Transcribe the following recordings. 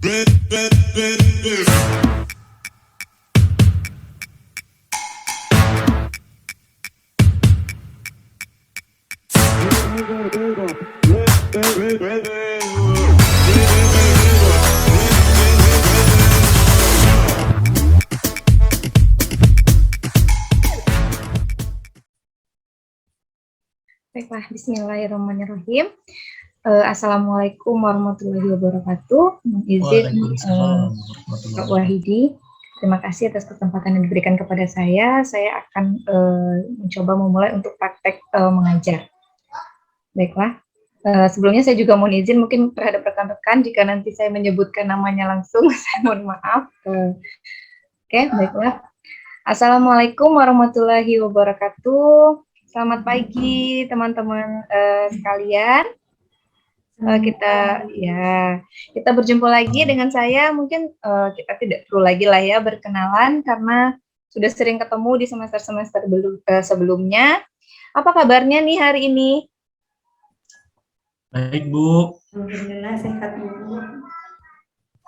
Baiklah, bismillahirrahmanirrahim. Assalamualaikum warahmatullahi wabarakatuh. Izin Pak Wahidi, terima kasih atas kesempatan yang diberikan kepada saya. Saya akan mencoba memulai untuk praktek mengajar. Baiklah, sebelumnya saya juga mohon izin mungkin terhadap rekan-rekan jika nanti saya menyebutkan namanya langsung, saya mohon maaf. Oke, baiklah. Assalamualaikum warahmatullahi wabarakatuh. Selamat pagi teman-teman sekalian. Kita berjumpa lagi dengan saya. Mungkin kita tidak perlu lagi lah ya berkenalan karena sudah sering ketemu di semester-semester sebelumnya. Apa kabarnya nih hari ini? Baik, Bu. Alhamdulillah sehat, Bu.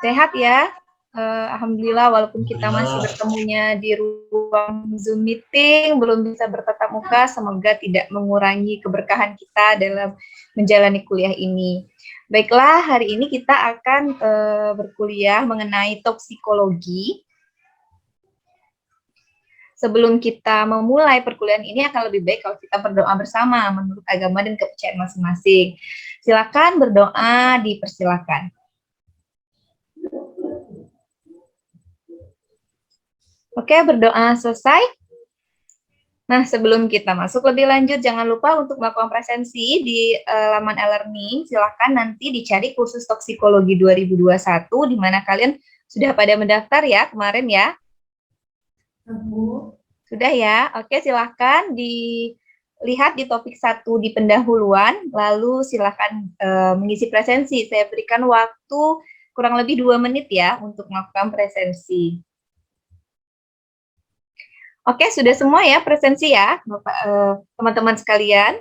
Sehat ya? Alhamdulillah, walaupun kita masih bertemunya di ruang Zoom meeting, belum bisa bertatap muka, semoga tidak mengurangi keberkahan kita dalam menjalani kuliah ini. Baiklah, hari ini kita akan berkuliah mengenai toksikologi. Sebelum kita memulai perkuliahan ini akan lebih baik kalau kita berdoa bersama menurut agama dan kepercayaan masing-masing. Silakan berdoa, dipersilakan. Oke, berdoa selesai. Nah, sebelum kita masuk lebih lanjut, jangan lupa untuk melakukan presensi di laman e-learning. Silakan nanti dicari kursus toksikologi 2021, di mana kalian sudah pada mendaftar ya kemarin ya. Sudah ya? Oke, silakan dilihat di topik 1 di pendahuluan, lalu silakan mengisi presensi. Saya berikan waktu kurang lebih 2 menit ya untuk melakukan presensi. Oke, sudah semua ya presensi ya, Bapak, teman-teman sekalian.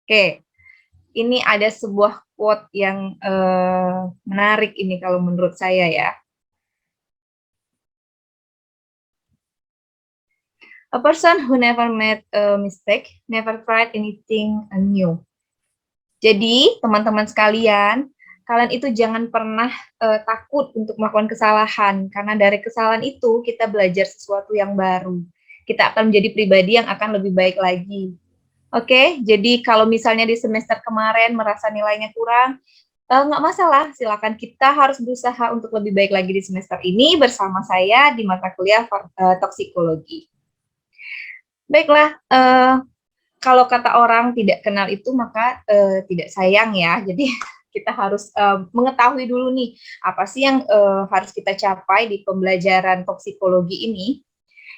Oke, ini ada sebuah quote yang menarik ini kalau menurut saya ya. A person who never made a mistake never tried anything new. Jadi, teman-teman sekalian, kalian itu jangan pernah takut untuk melakukan kesalahan, karena dari kesalahan itu kita belajar sesuatu yang baru. Kita akan menjadi pribadi yang akan lebih baik lagi. Oke, jadi kalau misalnya di semester kemarin merasa nilainya kurang, nggak masalah, silakan kita harus berusaha untuk lebih baik lagi di semester ini bersama saya di mata kuliah toksikologi. Baiklah, kalau kata orang tidak kenal itu maka tidak sayang ya, jadi kita harus mengetahui dulu nih, apa sih yang harus kita capai di pembelajaran toksikologi ini.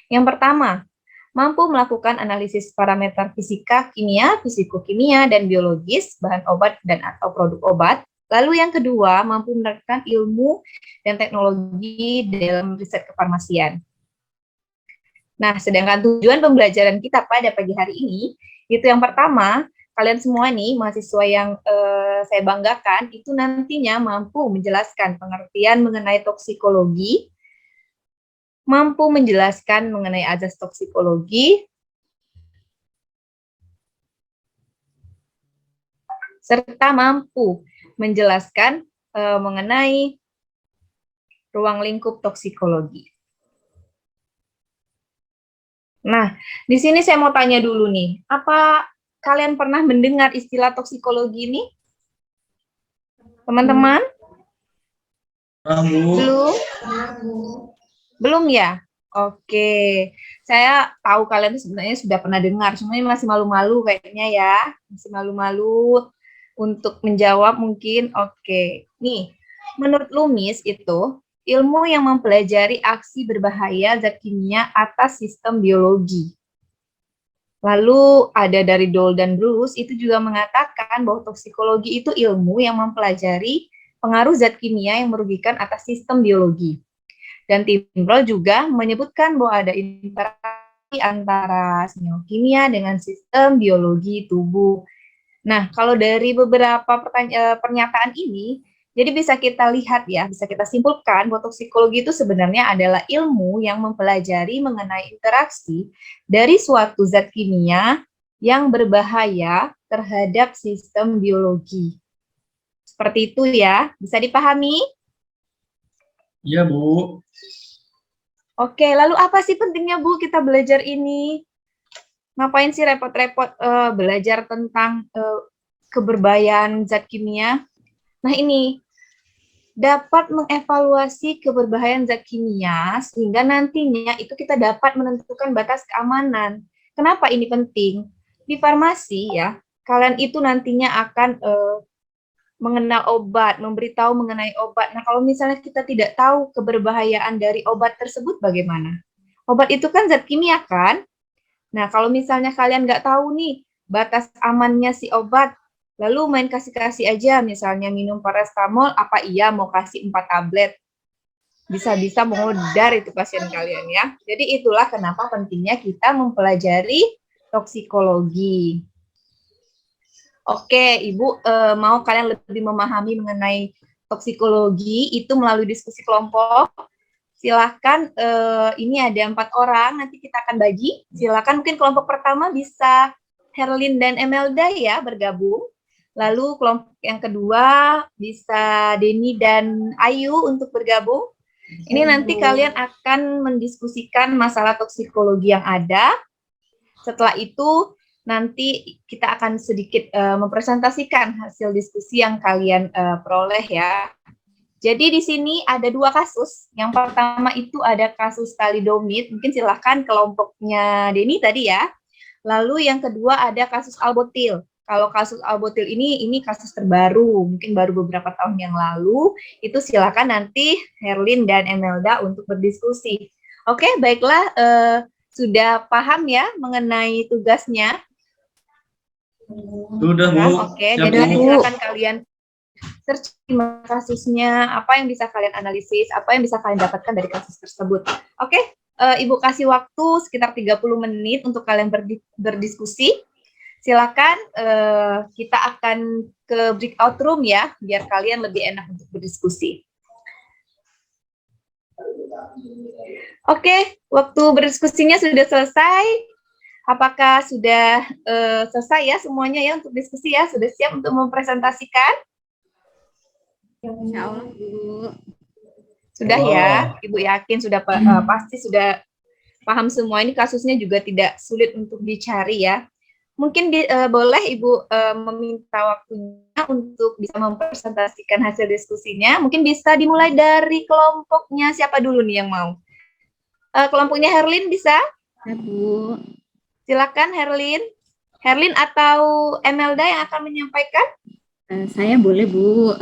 Yang pertama, mampu melakukan analisis parameter fisika, kimia, fisikokimia, dan biologis, bahan obat dan atau produk obat. Lalu yang kedua, mampu menerapkan ilmu dan teknologi dalam riset kefarmasian. Nah, sedangkan tujuan pembelajaran kita pada pagi hari ini, itu yang pertama, kalian semua nih, mahasiswa yang saya banggakan, itu nantinya mampu menjelaskan pengertian mengenai toksikologi, mampu menjelaskan mengenai azas toksikologi, serta mampu menjelaskan mengenai ruang lingkup toksikologi. Nah, di sini saya mau tanya dulu nih, apa kalian pernah mendengar istilah toksikologi ini? Teman-teman? Belum? Belum ya? Oke, saya tahu kalian sebenarnya sudah pernah dengar, cuma masih malu-malu kayaknya ya, masih malu-malu untuk menjawab mungkin. Oke, nih, menurut Loomis itu, ilmu yang mempelajari aksi berbahaya zat kimia atas sistem biologi. Lalu ada dari Dole dan Bruce, itu juga mengatakan bahwa toksikologi itu ilmu yang mempelajari pengaruh zat kimia yang merugikan atas sistem biologi. Dan Timbrell juga menyebutkan bahwa ada interaksi antara senyawa kimia dengan sistem biologi tubuh. Nah, kalau dari beberapa pernyataan ini, Jadi bisa kita lihat ya, bisa kita simpulkan bahwa toksikologi itu sebenarnya adalah ilmu yang mempelajari mengenai interaksi dari suatu zat kimia yang berbahaya terhadap sistem biologi. Seperti itu ya, bisa dipahami? Iya, Bu. Oke, lalu apa sih pentingnya Bu kita belajar ini? Ngapain sih repot-repot belajar tentang keberbahayaan zat kimia? Nah ini, dapat mengevaluasi keberbahayaan zat kimia sehingga nantinya itu kita dapat menentukan batas keamanan. Kenapa ini penting? Di farmasi ya, kalian itu nantinya akan mengenal obat, memberitahu mengenai obat. Nah, kalau misalnya kita tidak tahu keberbahayaan dari obat tersebut bagaimana? Obat itu kan zat kimia kan? Nah, kalau misalnya kalian nggak tahu nih batas amannya si obat, lalu main kasih-kasih aja, misalnya minum paracetamol, apa iya mau kasih 4 tablet? Bisa-bisa mengudar itu pasien kalian ya. Jadi itulah kenapa pentingnya kita mempelajari toksikologi. Oke, Ibu mau kalian lebih memahami mengenai toksikologi itu melalui diskusi kelompok. Silahkan, ini ada 4 orang, nanti kita akan bagi. Silahkan mungkin kelompok pertama bisa Herlin dan Emelda ya bergabung. Lalu kelompok yang kedua bisa Denny dan Ayu untuk bergabung. Ini nanti kalian akan mendiskusikan masalah toksikologi yang ada. Setelah itu nanti kita akan sedikit mempresentasikan hasil diskusi yang kalian peroleh ya. Jadi di sini ada 2 kasus. Yang pertama itu ada kasus talidomid, mungkin silahkan kelompoknya Denny tadi ya. Lalu yang kedua ada kasus albotil. Kalau kasus albotil ini kasus terbaru, mungkin baru beberapa tahun yang lalu. Itu silakan nanti Herlin dan Emelda untuk berdiskusi. Oke, baiklah. Sudah paham ya mengenai tugasnya? Sudah, Bu. Oke, Ya, jadi Bu. nanti silakan kalian search kasusnya, apa yang bisa kalian analisis, apa yang bisa kalian dapatkan dari kasus tersebut. Oke, Ibu kasih waktu sekitar 30 menit untuk kalian berdiskusi. Silakan, kita akan ke breakout room ya, biar kalian lebih enak untuk berdiskusi. Oke, waktu berdiskusinya sudah selesai. Apakah sudah selesai ya semuanya ya untuk diskusi ya? Sudah siap untuk mempresentasikan? Insya Allah, Bu. Sudah ya, Ibu yakin sudah pasti sudah paham semua. Ini kasusnya juga tidak sulit untuk dicari ya. Mungkin boleh Ibu meminta waktunya untuk bisa mempresentasikan hasil diskusinya. Mungkin bisa dimulai dari kelompoknya siapa dulu nih yang mau? Kelompoknya Herlin bisa? Ya, Bu. Silakan Herlin. Herlin atau Emelda yang akan menyampaikan? Saya boleh, Bu.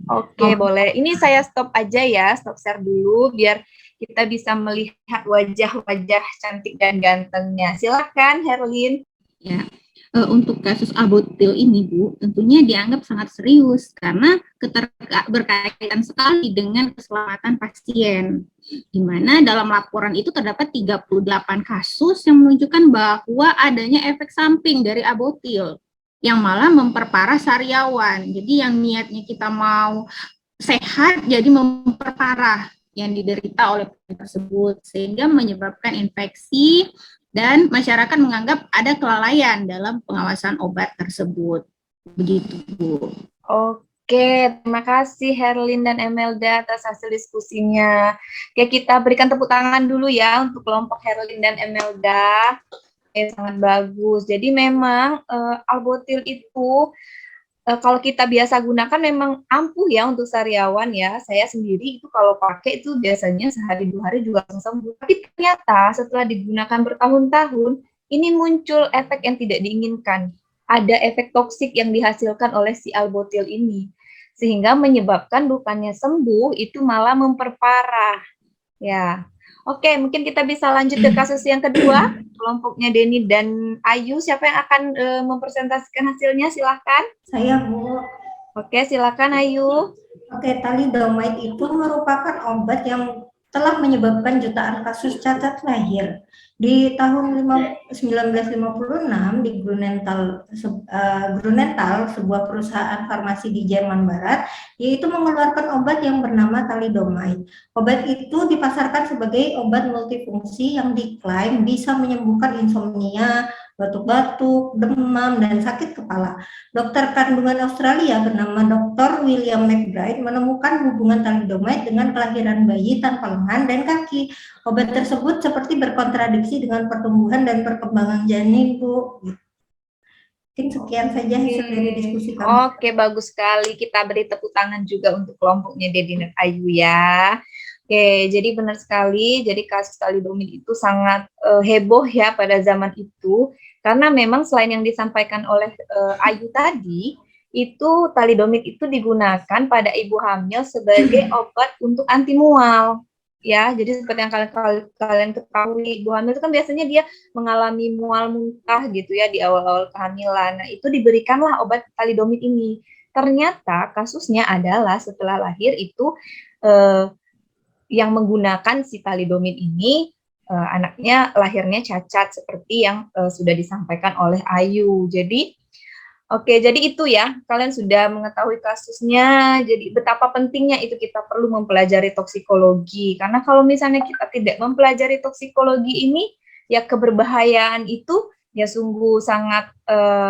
Oke, boleh. Ini saya stop aja ya, stop share dulu biar kita bisa melihat wajah-wajah cantik dan gantengnya. Silakan, Herlin. Ya, untuk kasus albotil ini, Bu, tentunya dianggap sangat serius karena berkaitan sekali dengan keselamatan pasien. Di mana dalam laporan itu terdapat 38 kasus yang menunjukkan bahwa adanya efek samping dari albotil yang malah memperparah sariawan. Jadi yang niatnya kita mau sehat jadi memperparah yang diderita oleh pasien tersebut sehingga menyebabkan infeksi dan masyarakat menganggap ada kelalaian dalam pengawasan obat tersebut. Begitu, Bu. Oke, terima kasih Herlin dan Emelda atas hasil diskusinya. Ya, kita berikan tepuk tangan dulu ya untuk kelompok Herlin dan Emelda. Sangat bagus. Jadi memang albotil itu kalau kita biasa gunakan memang ampuh ya untuk sariawan ya. Saya sendiri itu kalau pakai itu biasanya sehari 2 hari juga langsung sembuh. Tapi ternyata setelah digunakan bertahun-tahun, ini muncul efek yang tidak diinginkan. Ada efek toksik yang dihasilkan oleh si albotil ini. Sehingga menyebabkan bukannya sembuh, itu malah memperparah. Ya, oke, mungkin kita bisa lanjut ke kasus yang kedua. Kelompoknya Denny dan Ayu, siapa yang akan mempresentasikan hasilnya? Silahkan. Saya, Bu. Oke, silakan Ayu. Oke, thalidomide itu merupakan obat yang telah menyebabkan jutaan kasus cacat lahir. Di tahun 1956 di Grunenthal, sebuah perusahaan farmasi di Jerman Barat, yaitu mengeluarkan obat yang bernama thalidomide. Obat itu dipasarkan sebagai obat multifungsi yang diklaim bisa menyembuhkan insomnia, batuk-batuk, demam, dan sakit kepala. Dokter kandungan Australia bernama Dr. William McBride menemukan hubungan thalidomide dengan kelahiran bayi tanpa lengan dan kaki. Obat tersebut seperti berkontradiksi dengan pertumbuhan dan perkembangan janin, Bu. Mungkin sekian saja hasil dari diskusi kami. Oke, bagus sekali. Kita beri tepuk tangan juga untuk kelompoknya Dedi dan Ayu ya. Oke, jadi benar sekali. Jadi kasus thalidomide itu sangat heboh ya pada zaman itu. Karena memang selain yang disampaikan oleh Ayu tadi, itu thalidomide itu digunakan pada ibu hamil sebagai obat untuk anti mual. Ya, jadi seperti yang kalian ketahui, ibu hamil itu kan biasanya dia mengalami mual muntah gitu ya di awal-awal kehamilan. Nah, itu diberikanlah obat thalidomide ini. Ternyata kasusnya adalah setelah lahir itu yang menggunakan si thalidomide ini anaknya lahirnya cacat seperti yang sudah disampaikan oleh Ayu. Jadi oke, jadi itu ya, kalian sudah mengetahui kasusnya, jadi betapa pentingnya itu kita perlu mempelajari toksikologi, karena kalau misalnya kita tidak mempelajari toksikologi ini, ya keberbahayaan itu ya sungguh sangat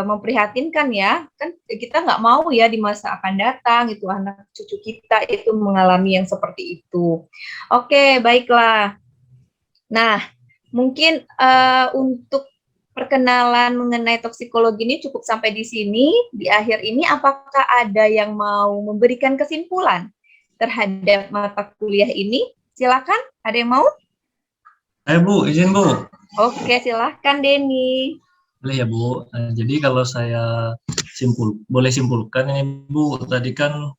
memprihatinkan ya, kan kita nggak mau ya di masa akan datang, itu anak cucu kita itu mengalami yang seperti itu. Oke, baiklah. Nah, mungkin untuk perkenalan mengenai toksikologi ini cukup sampai di sini. Di akhir ini, apakah ada yang mau memberikan kesimpulan terhadap mata kuliah ini? Silakan, ada yang mau? Ayo Bu, izin Bu. Oke, silakan Denny. Boleh ya Bu. Jadi kalau saya boleh simpulkan ini Bu, tadi kan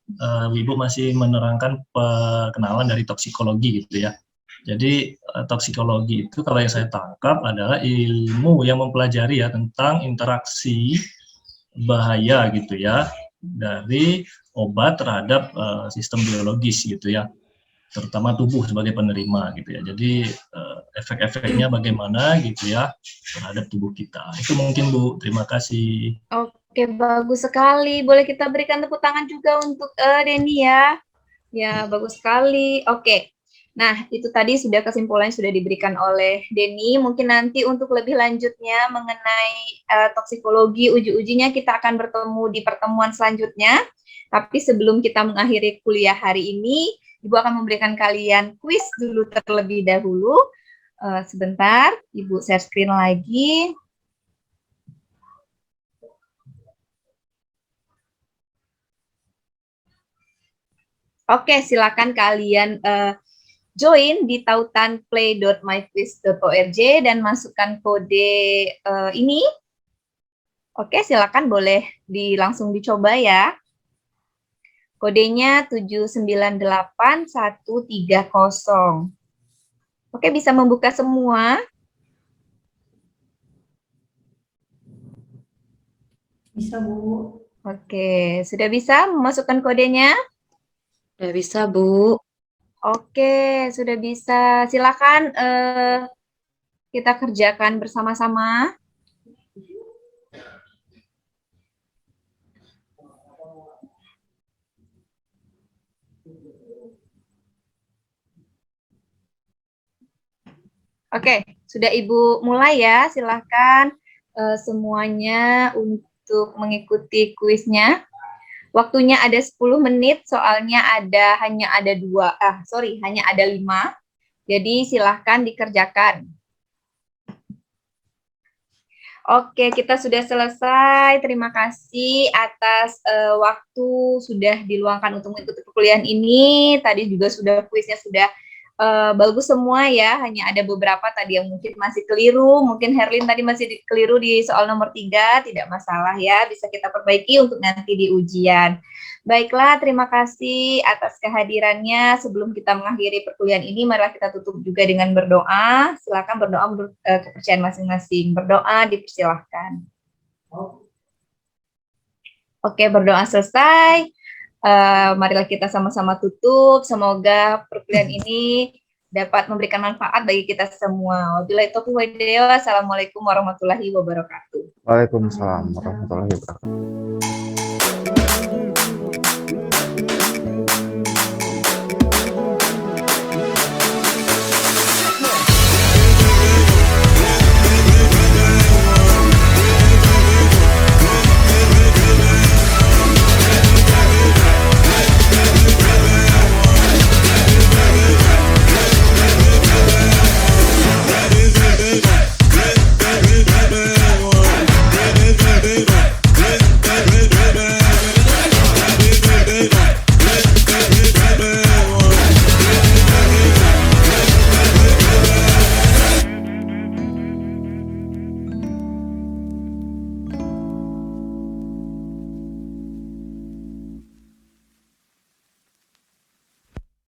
Ibu masih menerangkan perkenalan dari toksikologi gitu ya. Jadi toksikologi itu kalau yang saya tangkap adalah ilmu yang mempelajari ya tentang interaksi bahaya gitu ya dari obat terhadap sistem biologis gitu ya, terutama tubuh sebagai penerima gitu ya. Jadi efek-efeknya bagaimana gitu ya terhadap tubuh kita. Itu mungkin Bu. Terima kasih. Oke, bagus sekali. Boleh kita berikan tepuk tangan juga untuk Denny ya. Ya, bagus sekali. Oke. Nah, itu tadi sudah kesimpulan sudah diberikan oleh Denny. Mungkin nanti untuk lebih lanjutnya mengenai toksikologi, uji-ujinya kita akan bertemu di pertemuan selanjutnya. Tapi sebelum kita mengakhiri kuliah hari ini, Ibu akan memberikan kalian kuis dulu terlebih dahulu. Sebentar, Ibu share screen lagi. Oke, silakan kalian join di tautan play.myquiz.org dan masukkan kode ini. Oke, silakan boleh langsung dicoba ya. Kodenya 798-130. Oke, bisa membuka semua. Bisa, Bu. Oke, sudah bisa memasukkan kodenya? Sudah bisa, Bu. Oke, sudah bisa. Silakan kita kerjakan bersama-sama. Oke, sudah Ibu mulai ya. Silakan semuanya untuk mengikuti kuisnya. Waktunya ada 10 menit, soalnya hanya ada 5. Jadi silahkan dikerjakan. Oke, kita sudah selesai. Terima kasih atas waktu sudah diluangkan untuk mengikuti perkuliahan ini. Tadi juga kuisnya sudah bagus semua ya, hanya ada beberapa tadi yang mungkin masih keliru, mungkin Herlin tadi masih keliru di soal nomor 3, tidak masalah ya, bisa kita perbaiki untuk nanti di ujian. Baiklah, terima kasih atas kehadirannya. Sebelum kita mengakhiri perkuliahan ini, marilah kita tutup juga dengan berdoa. Silakan berdoa menurut kepercayaan masing-masing. Berdoa dipersilahkan. Oke, berdoa selesai. Marilah kita sama-sama tutup. Semoga perkuliahan ini dapat memberikan manfaat bagi kita semua. Wabillahi taufiq wal hidayah. Assalamualaikum warahmatullahi wabarakatuh. Waalaikumsalam warahmatullahi wabarakatuh.